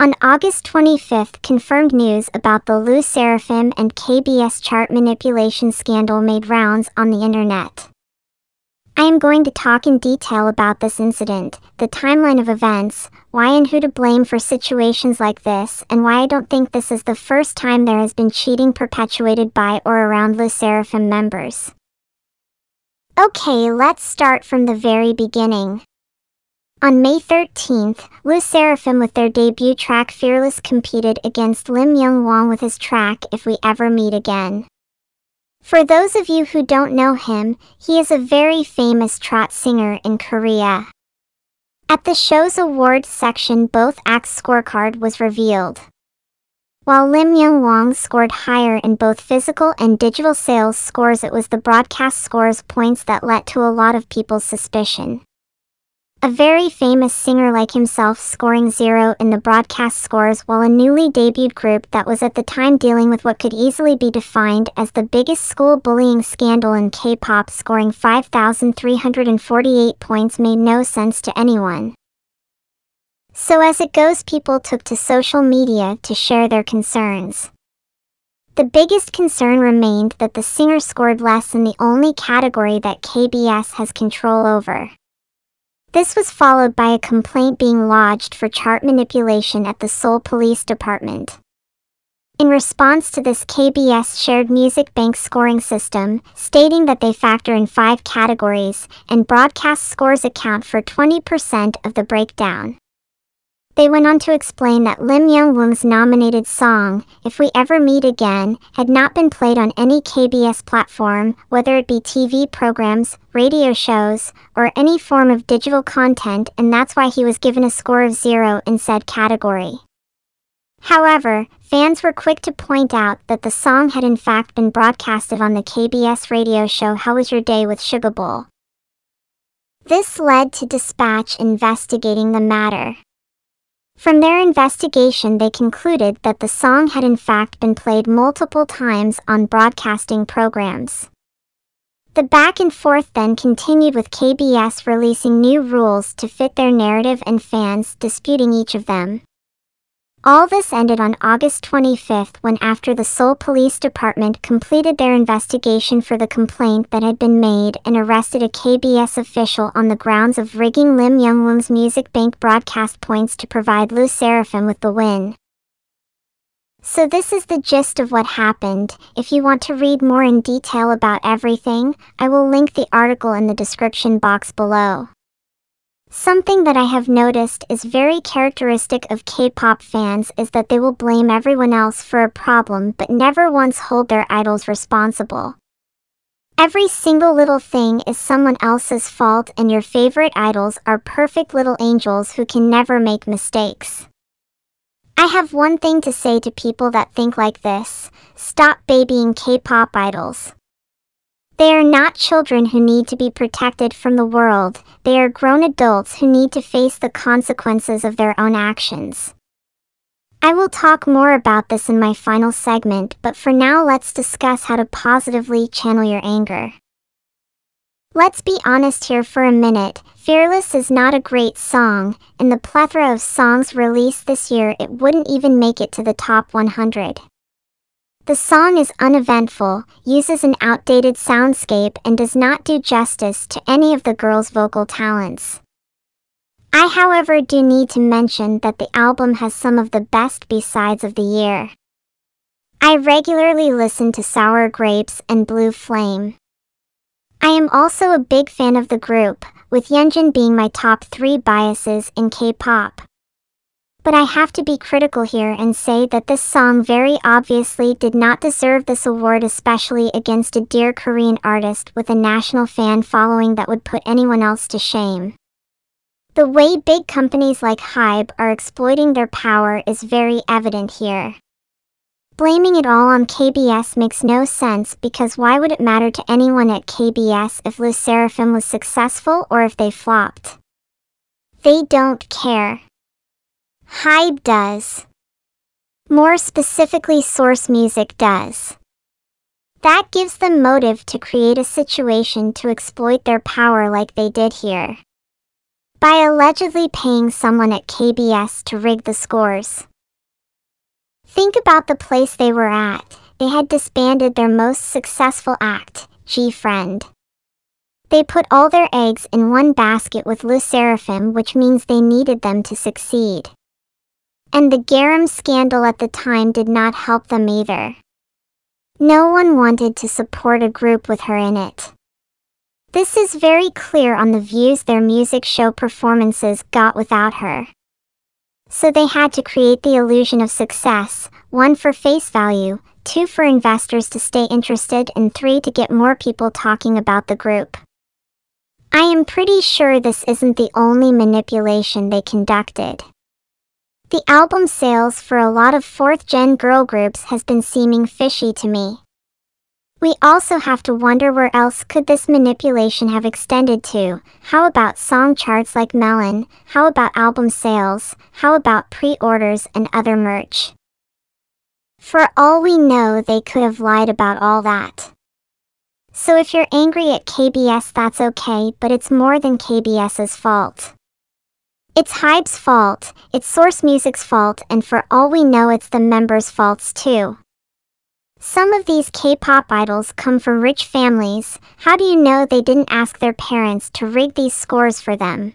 On August 25th, confirmed news about the SSERAFIM and KBS chart manipulation scandal made rounds on the internet. I am going to talk in detail about this incident, the timeline of events, why and who to blame for situations like this, and why I don't think this is the first time there has been cheating perpetuated by or around SSERAFIM members. Okay, let's start from the very beginning. On May 13th, SSERAFIM with their debut track Fearless competed against Woong with his track If We Ever Meet Again. For those of you who don't know him, he is a very famous trot singer in Korea. At the show's awards section, both acts' scorecard was revealed. While Woong scored higher in both physical and digital sales scores, it was the broadcast scores points that led to a lot of people's suspicion. A very famous singer like himself scoring 0 in the broadcast scores, while a newly debuted group that was at the time dealing with what could easily be defined as the biggest school bullying scandal in K-pop scoring 5,348 points made no sense to anyone. So as it goes, people took to social media to share their concerns. The biggest concern remained that the singer scored less in the only category that KBS has control over. This was followed by a complaint being lodged for chart manipulation at the Seoul Police Department. In response to this, KBS shared Music Bank's scoring system, stating that they factor in 5 categories, and broadcast scores account for 20% of the breakdown. They went on to explain that Woong's nominated song, If We Ever Meet Again, had not been played on any KBS platform, whether it be TV programs, radio shows, or any form of digital content, and that's why he was given a score of 0 in said category. However, fans were quick to point out that the song had in fact been broadcasted on the KBS radio show How Was Your Day with Sugarbowl. This led to Dispatch investigating the matter. From their investigation, they concluded that the song had in fact been played multiple times on broadcasting programs. The back and forth then continued, with KBS releasing new rules to fit their narrative and fans disputing each of them. All this ended on August 25th when, after the Seoul Police Department completed their investigation for the complaint that had been made and arrested a KBS official on the grounds of rigging Woong's Music Bank broadcast points to provide SSERAFIM with the win. So this is the gist of what happened. If you want to read more in detail about everything, I will link the article in the description box below. Something that I have noticed is very characteristic of K-pop fans is that they will blame everyone else for a problem but never once hold their idols responsible. Every single little thing is someone else's fault, and your favorite idols are perfect little angels who can never make mistakes. I have one thing to say to people that think like this: stop babying K-pop idols. They are not children who need to be protected from the world, they are grown adults who need to face the consequences of their own actions. I will talk more about this in my final segment, but for now let's discuss how to positively channel your anger. Let's be honest here for a minute, Fearless is not a great song. In the plethora of songs released this year, it wouldn't even make it to the top 100. The song is uneventful, uses an outdated soundscape, and does not do justice to any of the girls' vocal talents. I, however, do need to mention that the album has some of the best B-sides of the year. I regularly listen to Sour Grapes and Blue Flame. I am also a big fan of the group, with Yeonjun being my top 3 biases in K-pop. But I have to be critical here and say that this song very obviously did not deserve this award, especially against a dear Korean artist with a national fan following that would put anyone else to shame. The way big companies like HYBE are exploiting their power is very evident here. Blaming it all on KBS makes no sense, because why would it matter to anyone at KBS if SSERAFIM was successful or if they flopped? They don't care. HYBE does. More specifically, Source Music does. That gives them motive to create a situation to exploit their power like they did here, by allegedly paying someone at KBS to rig the scores. Think about the place they were at. They had disbanded their most successful act, gfriend. They put all their eggs in one basket with SSERAFIM, which means they needed them to succeed. And the garum scandal at the time did not help them either. No one wanted to support a group with her in it. This is very clear on the views their music show performances got without her. So they had to create the illusion of success, 1 for face value, 2 for investors to stay interested, and 3 to get more people talking about the group. I am pretty sure this isn't the only manipulation they conducted. The album sales for a lot of 4th-gen girl groups has been seeming fishy to me. We also have to wonder where else could this manipulation have extended to. How about song charts like Melon? How about album sales? How about pre-orders and other merch? For all we know, they could have lied about all that. So if you're angry at KBS, that's okay, but it's more than KBS's fault. It's HYBE's fault, it's Source Music's fault, and for all we know, it's the members' faults too. Some of these K-pop idols come from rich families. How do you know they didn't ask their parents to rig these scores for them?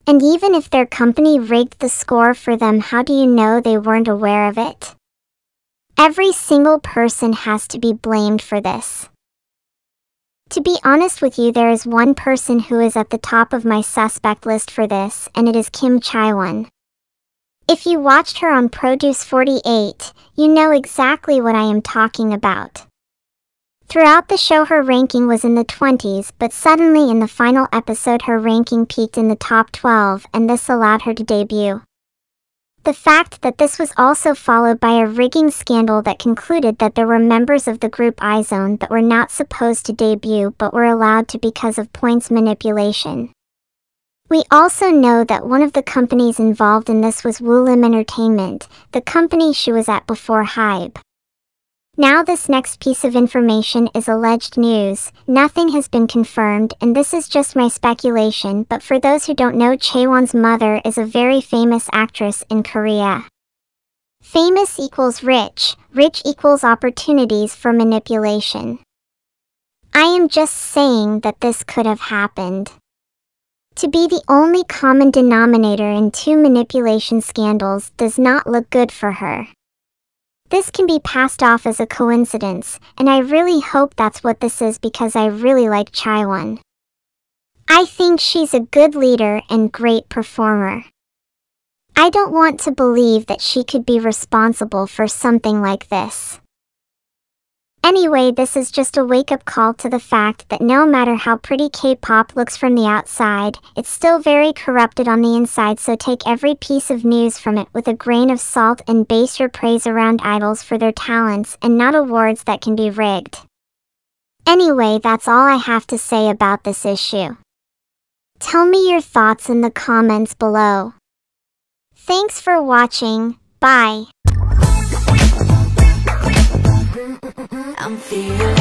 And even if their company rigged the score for them, how do you know they weren't aware of it? Every single person has to be blamed for this. To be honest with you, there is one person who is at the top of my suspect list for this, and it is Kim Chi-won. If you watched her on Produce 48, you know exactly what I am talking about. Throughout the show her ranking was in the 20s, but suddenly in the final episode her ranking peaked in the top 12, and this allowed her to debut. The fact that this was also followed by a rigging scandal that concluded that there were members of the group i-dle that were not supposed to debut but were allowed to because of points manipulation. We also know that one of the companies involved in this was Woong Entertainment, the company she was at before HYBE. Now this next piece of information is alleged news. Nothing has been confirmed, and this is just my speculation, but for those who don't know, Chaewon's mother is a very famous actress in Korea. Famous equals rich, rich equals opportunities for manipulation. I am just saying that this could have happened. To be the only common denominator in 2 manipulation scandals does not look good for her. This can be passed off as a coincidence, and I really hope that's what this is because I really like Chaewon. I think she's a good leader and great performer. I don't want to believe that she could be responsible for something like this. Anyway, this is just a wake-up call to the fact that no matter how pretty K-pop looks from the outside, it's still very corrupted on the inside, so take every piece of news from it with a grain of salt and base your praise around idols for their talents and not awards that can be rigged. Anyway, that's all I have to say about this issue. Tell me your thoughts in the comments below. Thanks for watching, bye! I'm feeling